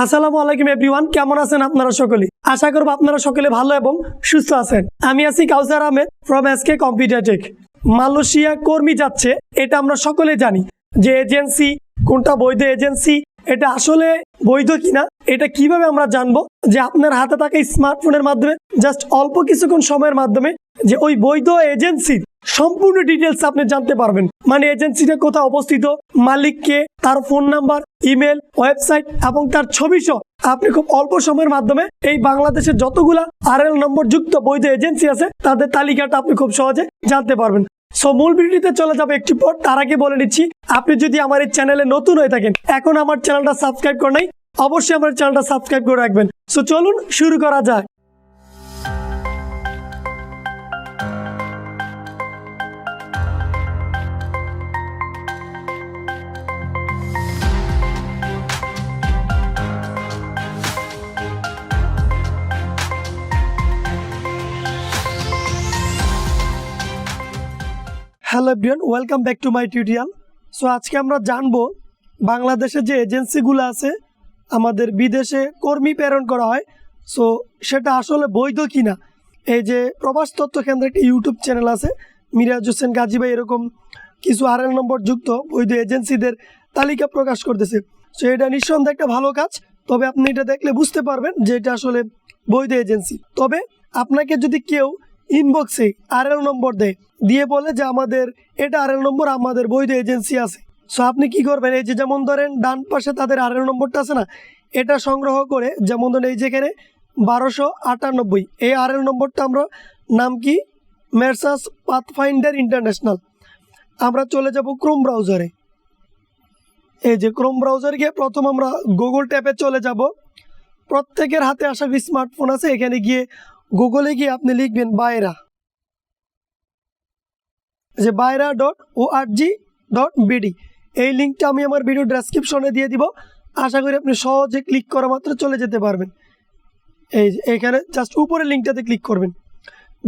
আসসালামু আলাইকুম এভরিওয়ান, কেমন আছেন আপনারা সকলে? আশা করব আপনারা সকলে ভালো এবং সুস্থ আছেন। আমি আছি Kawsar Ahmed from SK computer tech. Malaysia কর্মী যাচ্ছে, এটা আমরা সকলে জানি যে এজেন্সি কোনটা বৈধ এজেন্সি, এটা আসলে বৈধ কিনা এটা কিভাবে আমরা জানবো? যে আপনার হাতে থাকা স্মার্টফোনের মাধ্যমে জাস্ট অল্প কিছুক্ষণ সময়ের মাধ্যমে যে ওই বৈধ এজেন্সির সম্পূর্ণ ডিটেলস আপনি জানতে পারবেন। মানে এজেন্সিটা কোথায় অবস্থিত, মালিককে, তার ফোন নাম্বার, ইমেল, ওয়েবসাইট এবং তার ছবি সহ আপনি খুব অল্প সময়ের মাধ্যমে এই বাংলাদেশের যতগুলা আরএল নম্বর যুক্ত বৈধ এজেন্সি আছে তাদের তালিকাটা আপনি খুব সহজে জানতে পারবেন। সো মূল ভিডিওতে চলে যাবে একটু পর। তার আগে বলে নিচ্ছি, আপনি যদি আমার এই চ্যানেলে নতুন হয়ে থাকেন, এখন আমার চ্যানেলটা সাবস্ক্রাইব করে নাই, অবশ্যই আমার চ্যানেলটা সাবস্ক্রাইব করে রাখবেন। সো চলুন শুরু করা যাক। Hello everyone, welcome back to my tutorial. So আজকে আমরা জানবো বাংলাদেশে যে এজেন্সিগুলো আছে আমাদের বিদেশে কর্মী প্রেরণ করা হয়, সো সেটা আসলে বৈধ কিনা। এই যে প্রবাস তথ্য কেন্দ্রে একটি ইউটিউব চ্যানেল আছে, মিরাজ হোসেন গাজী ভাই এরকম কিছু আরএল নম্বর যুক্ত বৈধ এজেন্সিদের তালিকা প্রকাশ করতেছে। সো এটা নিঃসন্দেহে একটা ভালো কাজ, তবে আপনি এটা দেখলে বুঝতে পারবেন যে এটা আসলে বৈধ এজেন্সি। তবে আপনাকে যদি কেউ ইনবক্সে আরএল নম্বর দিয়ে বলে যে আমাদের এটা আরএল নম্বর, আমাদের বৈধ এজেন্সি আছে, সো আপনি কি করবেন? এই যে যেমন ধরেন ডান পাশে তাদের আরএল নম্বরটা আছে না, এটা সংগ্রহ করে, যেমন ধরেন এই যেখানে 1298 এই আরএল নম্বরটা আমরা নাম কি মেসার্স পাথফাইন্ডার ইন্টারন্যাশনাল, আমরা চলে যাব ক্রোম ব্রাউজারে। এই যে ক্রোম ব্রাউজারে গিয়ে প্রথম আমরা গুগল ট্যাবে চলে যাব। প্রত্যেকের হাতে আসা স্মার্টফোন আছে, এখানে গিয়ে গুগলে গিয়ে আপনি লিখবেন বাইরা.org.bd। এই লিঙ্কটা আমি আমার ভিডিও ডেসক্রিপশনে দিয়ে দিব, আশা করি আপনি সহজে ক্লিক করা মাত্র চলে যেতে পারবেন। এইখানে জাস্ট উপরের লিঙ্কটাতে ক্লিক করবেন,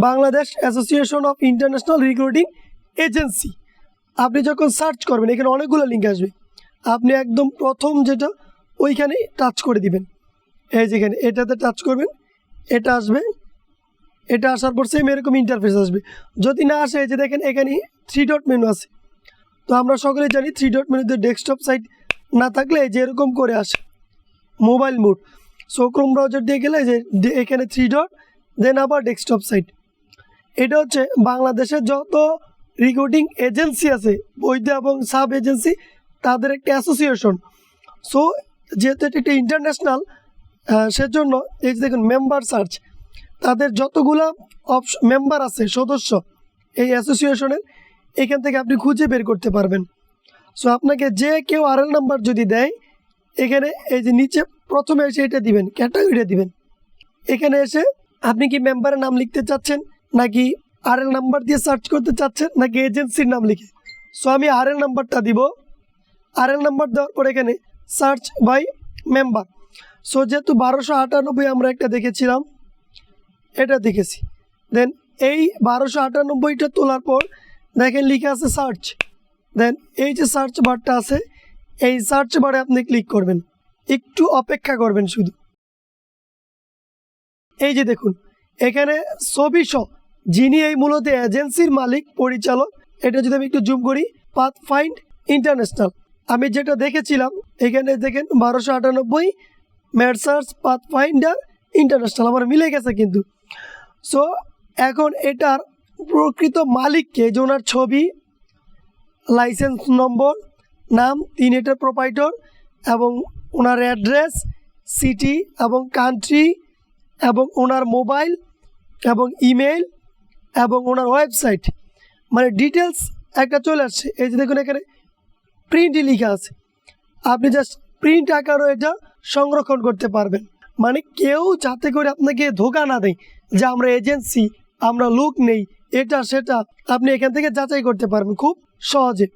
Bangladesh association of international recruiting agency. আপনি যখন সার্চ করবেন এখানে অনেকগুলো লিঙ্ক আসবে, আপনি একদম প্রথম যেটা ওইখানে টাচ করে দিবেন। এই যেখানে এটাতে টাচ করবেন, এটা আসবে, এটা আসার পর সেম এরকম ইন্টারফেস আসবে। যদি না আসে, এই যে দেখেন এখানে 3 ডট মেনু আছে, তো আমরা সকলেই জানি 3 ডট মেনুতে ডেস্কটপ সাইট না থাকলে যে এরকম করে আসে mobile mode. So Chrome browser দিয়ে গেলে যে এখানে 3 ডট, দেন আবার ডেস্কটপ সাইট। এটা হচ্ছে বাংলাদেশের যত রিক্রুটিং এজেন্সি আছে বৈধ এবং সাব এজেন্সি, তাদের একটা অ্যাসোসিয়েশন। সো যেহেতু এটা একটা ইন্টারন্যাশনাল, সেজন্য এই যে দেখুন মেম্বার সার্চ, তাদের যতগুলো মেম্বার আছে সদস্য এই অ্যাসোসিয়েশনের, এখান থেকে আপনি খুঁজে বের করতে পারবেন। সো আপনাকে যে কেউ আরএল নাম্বার যদি দেয়, এখানে এই যে নিচে প্রথমে এসে এটা দিবেন, ক্যাটাগরিটা দিবেন। এখানে এসে আপনি কি মেম্বারের নাম লিখতে চাচ্ছেন, নাকি আরএল নাম্বার দিয়ে সার্চ করতে চাচ্ছেন, নাকি এজেন্সির নাম লিখে। সো আমি আরএল নাম্বারটা দিব। আরএল নাম্বার দেওয়ার পর এখানে সার্চ বাই মেম্বার। সো যেহেতু 1298 আমরা একটা দেখেছিলাম, এটা দেখেছি, দেন এই 1298টা তোলার পর দেখেন লিখে আছে সার্চ। দেন এই যে সার্চ বারটা আছে, এই সার্চ বারে আপনি ক্লিক করবেন, একটু অপেক্ষা করবেন শুধু। এই যে দেখুন এখানে ছবি সহ যিনি এই মূলত এজেন্সির মালিক পরিচালক, এটা যদি আমি একটু জুম করি, পাথফাইন্ড ইন্টারন্যাশনাল, আমি যেটা দেখেছিলাম এখানে দেখেন 1298 মেসার্স পাথফাইন্ডার ইন্টারন্যাশনাল, আমার মিলে গেছে কিন্তু। সো এখন এটার প্রকৃত মালিককে, যে ওনার ছবি, লাইসেন্স নম্বর, নাম, 3 এটার প্রোপাইটর এবং ওনার অ্যাড্রেস, সিটি এবং কান্ট্রি এবং ওনার মোবাইল এবং ইমেল এবং ওনার ওয়েবসাইট, মানে ডিটেলস একটা চলে আসছে। এই যে দেখুন এখানে প্রিন্টই লেখা আছে, আপনি জাস্ট প্রিন্ট আকারও এটা সংরক্ষণ করতে পারবেন। মানে কেউ যাতে করে আপনাকে ধোকা না দেয় যে আমরা এজেন্সি, আমরা লোক নেই, এটা সেটা, আপনি এখান থেকে যাচাই করতে পারবেন খুব সহজে।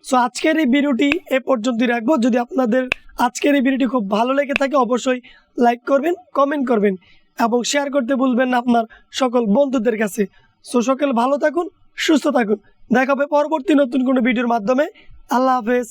সো আজকের এই ভিডিওটি এ পর্যন্তই রাখবো। যদি আপনাদের আজকের এই ভিডিওটি খুব ভালো লেগে থাকে, অবশ্যই লাইক করবেন, কমেন্ট করবেন এবং শেয়ার করতে ভুলবেন না আপনার সকল বন্ধুদের কাছে। সো সকল ভালো থাকুন, সুস্থ থাকুন, দেখা হবে পরবর্তী নতুন কোনো ভিডিওর মাধ্যমে। আল্লাহ হাফেজ।